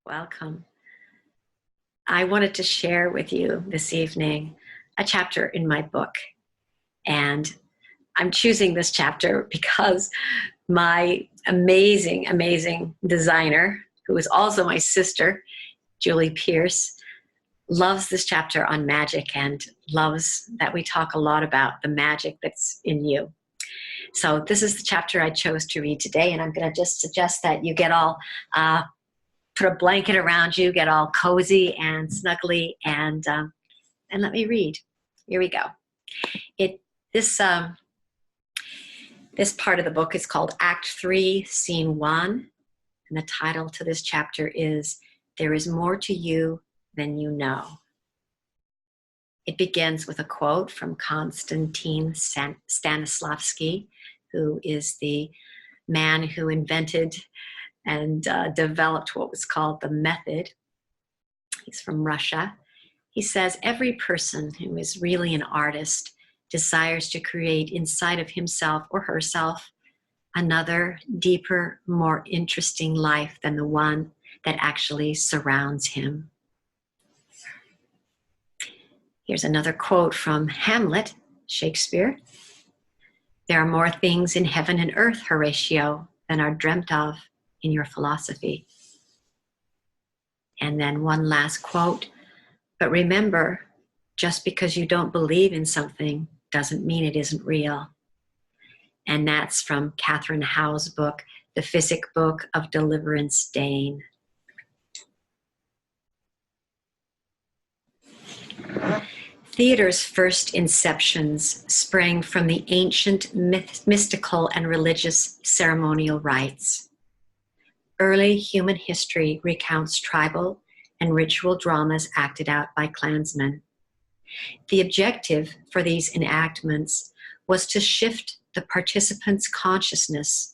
Welcome. I wanted to share with you this evening a chapter in my book. And I'm choosing this chapter because my amazing, amazing designer, who is also my sister, Julie Pierce, loves this chapter on magic and loves that we talk a lot about the magic that's in you. So this is the chapter I chose to read today, and I'm going to just suggest that you get all put a blanket around you, get all cozy and snuggly, and let me read. Here we go. This part of the book is called Act 3, Scene 1, and the title to this chapter is "There is More to You Than You Know." It begins with a quote from Konstantin Stanislavski, who is the man who invented and developed what was called the method. He's from Russia. He says, every person who is really an artist desires to create inside of himself or herself another, deeper, more interesting life than the one that actually surrounds him. Here's another quote from Hamlet, Shakespeare. There are more things in heaven and earth, Horatio, than are dreamt of in your philosophy. And then one last quote, but remember, just because you don't believe in something doesn't mean it isn't real. And that's from Catherine Howe's book, The Physic Book of Deliverance Dane. Theater's first inceptions sprang from the ancient mystical and religious ceremonial rites. Early human history recounts tribal and ritual dramas acted out by clansmen. The objective for these enactments was to shift the participants' consciousness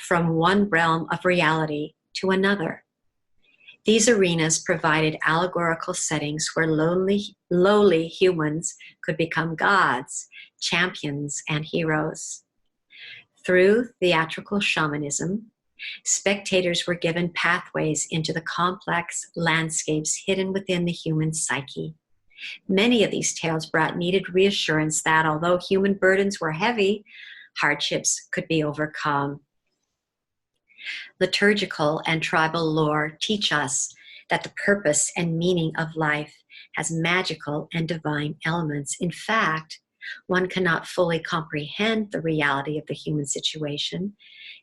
from one realm of reality to another. These arenas provided allegorical settings where lowly humans could become gods, champions, and heroes. Through theatrical shamanism, spectators were given pathways into the complex landscapes hidden within the human psyche. Many of these tales brought needed reassurance that although human burdens were heavy, hardships could be overcome. Liturgical and tribal lore teach us that the purpose and meaning of life has magical and divine elements. In fact, one cannot fully comprehend the reality of the human situation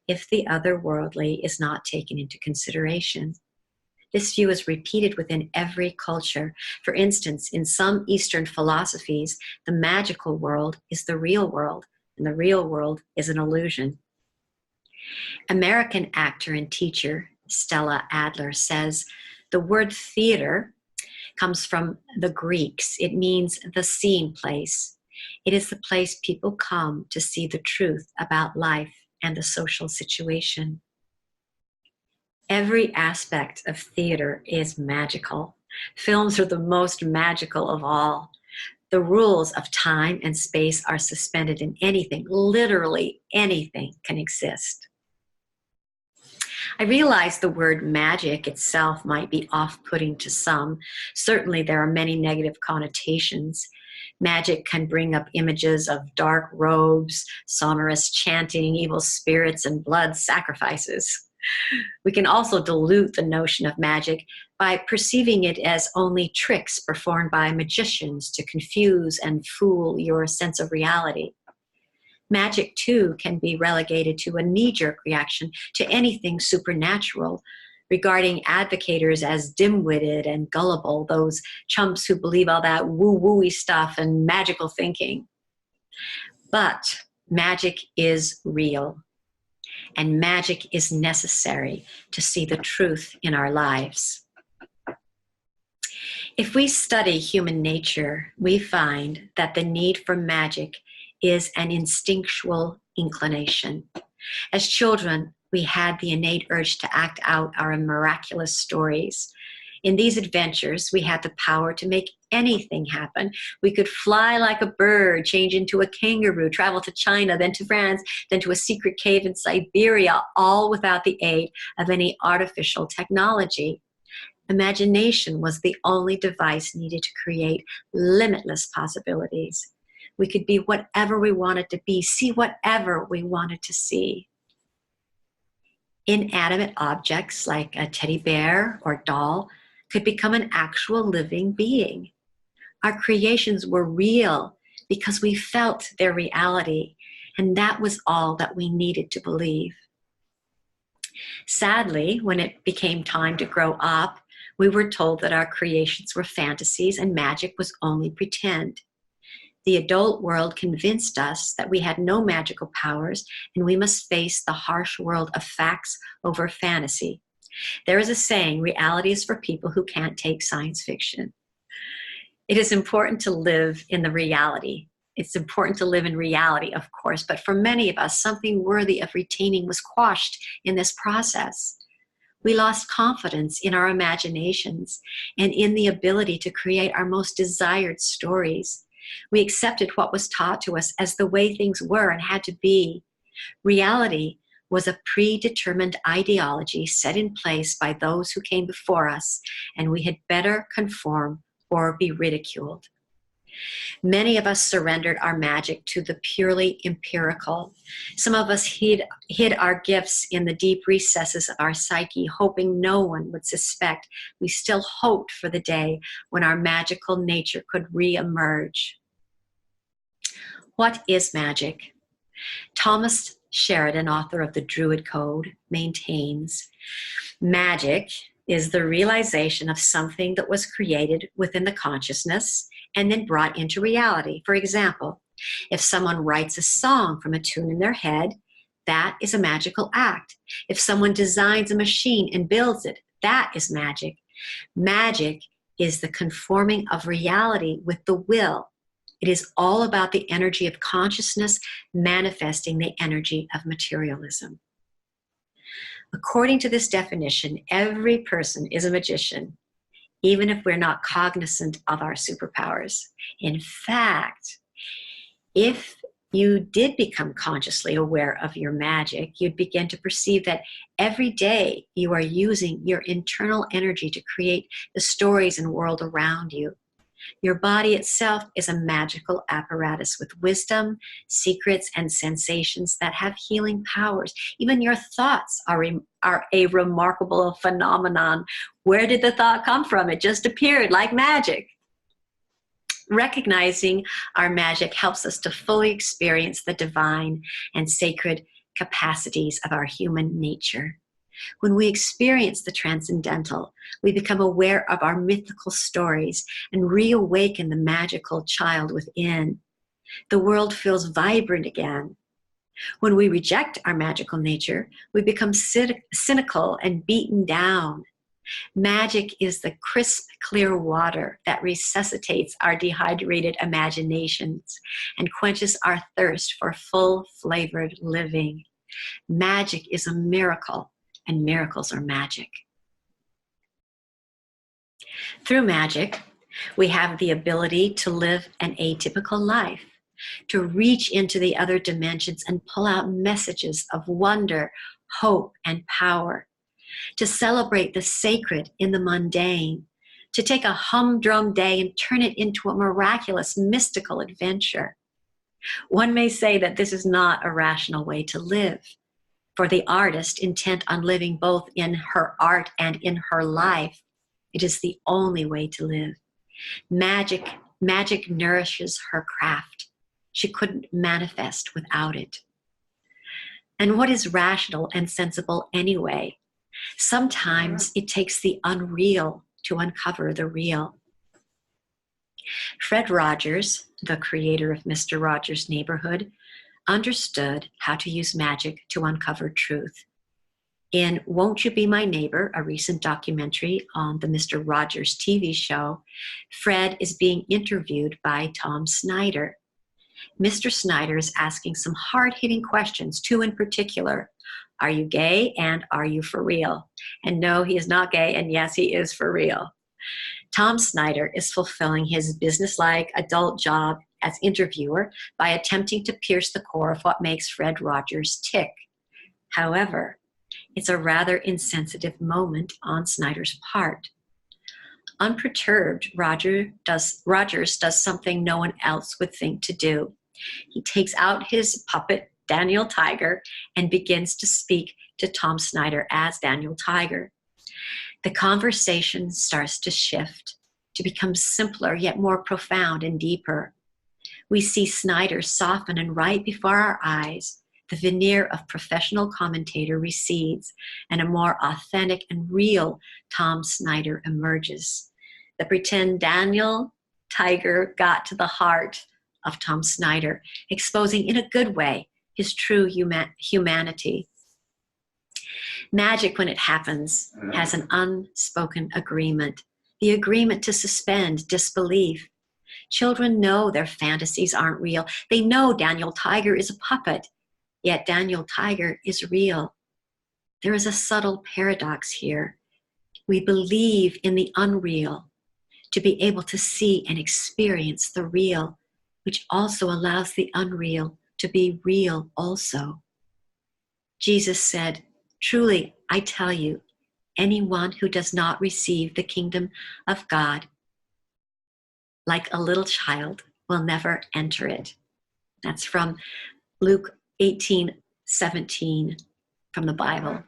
if the otherworldly is not taken into consideration. This view is repeated within every culture. For instance, in some Eastern philosophies, the magical world is the real world, and the real world is an illusion. American actor and teacher Stella Adler says, the word theater comes from the Greeks. It means the seeing place. It is the place people come to see the truth about life and the social situation. Every aspect of theater is magical. Films are the most magical of all. The rules of time and space are suspended in anything, literally anything can exist. I realize the word magic itself might be off-putting to some. Certainly there are many negative connotations. Magic can bring up images of dark robes, sonorous chanting, evil spirits, and blood sacrifices. We can also dilute the notion of magic by perceiving it as only tricks performed by magicians to confuse and fool your sense of reality. Magic, too, can be relegated to a knee-jerk reaction to anything supernatural, regarding advocators as dim-witted and gullible, those chumps who believe all that woo-woo-y stuff and magical thinking. But magic is real, and magic is necessary to see the truth in our lives. If we study human nature, we find that the need for magic is an instinctual inclination. As children, we had the innate urge to act out our miraculous stories. In these adventures, we had the power to make anything happen. We could fly like a bird, change into a kangaroo, travel to China, then to France, then to a secret cave in Siberia, all without the aid of any artificial technology. Imagination was the only device needed to create limitless possibilities. We could be whatever we wanted to be, see whatever we wanted to see. Inanimate objects like a teddy bear or doll could become an actual living being. Our creations were real because we felt their reality, and that was all that we needed to believe. Sadly, when it became time to grow up, we were told that our creations were fantasies and magic was only pretend. The adult world convinced us that we had no magical powers and we must face the harsh world of facts over fantasy. There is a saying, reality is for people who can't take science fiction. It is important to live in the reality. It's important to live in reality, of course, but for many of us, something worthy of retaining was quashed in this process. We lost confidence in our imaginations and in the ability to create our most desired stories. We accepted what was taught to us as the way things were and had to be. Reality was a predetermined ideology set in place by those who came before us, and we had better conform or be ridiculed. Many of us surrendered our magic to the purely empirical. Some of us hid our gifts in the deep recesses of our psyche, hoping no one would suspect. We still hoped for the day when our magical nature could re-emerge. What is magic? Thomas Sheridan, author of The Druid Code, maintains, magic is the realization of something that was created within the consciousness and then brought into reality. For example, if someone writes a song from a tune in their head, that is a magical act. If someone designs a machine and builds it, that is magic. Magic is the conforming of reality with the will. It is all about the energy of consciousness manifesting the energy of materialism. According to this definition, every person is a magician, even if we're not cognizant of our superpowers. In fact, if you did become consciously aware of your magic, you'd begin to perceive that every day you are using your internal energy to create the stories and world around you. Your body itself is a magical apparatus with wisdom, secrets, and sensations that have healing powers. Even your thoughts are a remarkable phenomenon. Where did the thought come from? It just appeared like magic. Recognizing our magic helps us to fully experience the divine and sacred capacities of our human nature. When we experience the transcendental, we become aware of our mythical stories and reawaken the magical child within. The world feels vibrant again. When we reject our magical nature, we become cynical and beaten down. Magic is the crisp, clear water that resuscitates our dehydrated imaginations and quenches our thirst for full-flavored living. Magic is a miracle, and miracles are magic. Through magic, we have the ability to live an atypical life, to reach into the other dimensions and pull out messages of wonder, hope, and power, to celebrate the sacred in the mundane, to take a humdrum day and turn it into a miraculous, mystical adventure. One may say that this is not a rational way to live. For the artist intent on living both in her art and in her life, it is the only way to live. Magic nourishes her craft. She couldn't manifest without it. And what is rational and sensible anyway? Sometimes it takes the unreal to uncover the real. Fred Rogers, the creator of Mr. Rogers' Neighborhood, understood how to use magic to uncover truth. In Won't You Be My Neighbor, a recent documentary on the Mr. Rogers TV show, Fred is being interviewed by Tom Snyder. Mr. Snyder is asking some hard-hitting questions, two in particular. Are you gay, and are you for real? And no, he is not gay, and yes, he is for real. Tom Snyder is fulfilling his businesslike adult job as interviewer by attempting to pierce the core of what makes Fred Rogers tick. However, it's a rather insensitive moment on Snyder's part. Unperturbed, Rogers does something no one else would think to do. He takes out his puppet, Daniel Tiger, and begins to speak to Tom Snyder as Daniel Tiger. The conversation starts to shift, to become simpler, yet more profound and deeper. We see Snyder soften, and right before our eyes, the veneer of professional commentator recedes, and a more authentic and real Tom Snyder emerges. The pretend Daniel Tiger got to the heart of Tom Snyder, exposing in a good way his true humanity. Magic, when it happens, has an unspoken agreement, the agreement to suspend disbelief. Children know their fantasies aren't real. They know Daniel Tiger is a puppet, yet Daniel Tiger is real. There is a subtle paradox here. We believe in the unreal to be able to see and experience the real, which also allows the unreal to be real also. Jesus said, "Truly, I tell you, anyone who does not receive the kingdom of God like a little child will never enter it." That's from Luke 18:17 from the Bible.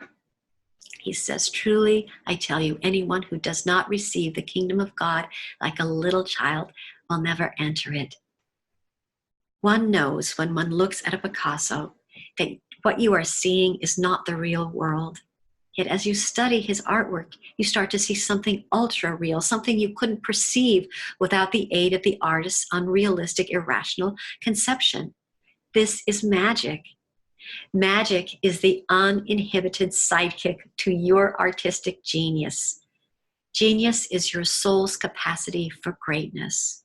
He says, "Truly, I tell you, anyone who does not receive the kingdom of God like a little child will never enter it." One knows when one looks at a Picasso that what you are seeing is not the real world. Yet as you study his artwork, you start to see something ultra real, something you couldn't perceive without the aid of the artist's unrealistic, irrational conception. This is magic. Magic is the uninhibited sidekick to your artistic genius. Genius is your soul's capacity for greatness.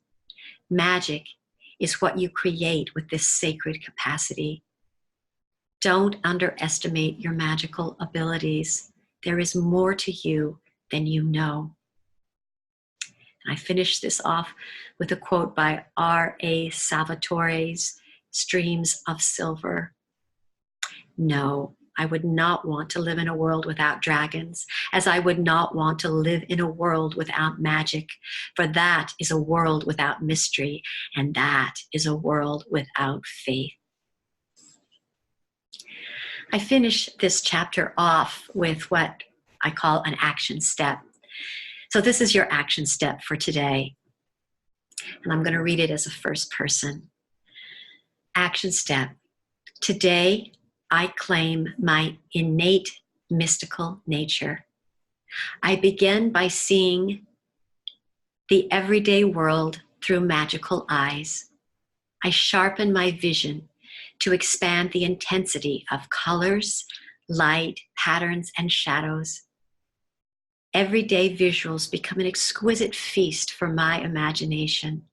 Magic is what you create with this sacred capacity. Don't underestimate your magical abilities. There is more to you than you know. And I finish this off with a quote by R.A. Salvatore's Streams of Silver. "No, I would not want to live in a world without dragons, as I would not want to live in a world without magic, for that is a world without mystery, and that is a world without faith." I finish this chapter off with what I call an action step. So this is your action step for today. And I'm going to read it as a first person. Action step. Today, I claim my innate mystical nature. I begin by seeing the everyday world through magical eyes. I sharpen my vision to expand the intensity of colors, light, patterns, and shadows. Everyday visuals become an exquisite feast for my imagination.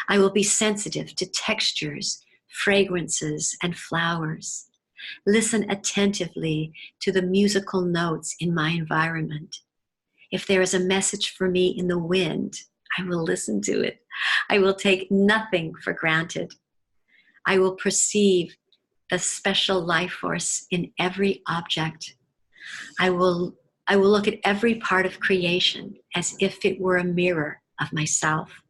I will be sensitive to textures, fragrances, and flowers. Listen attentively to the musical notes in my environment. If there is a message for me in the wind, I will listen to it. I will take nothing for granted. I will perceive the special life force in every object. I will look at every part of creation as if it were a mirror of myself.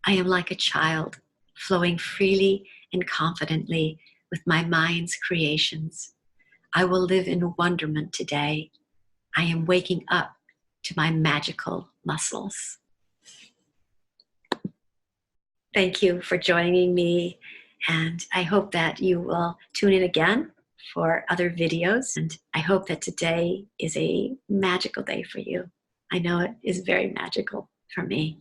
I am like a child, flowing freely and confidently with my mind's creations. I will live in wonderment today. I am waking up to my magical muscles. Thank you for joining me, and I hope that you will tune in again for other videos, and I hope that today is a magical day for you. I know it is very magical for me.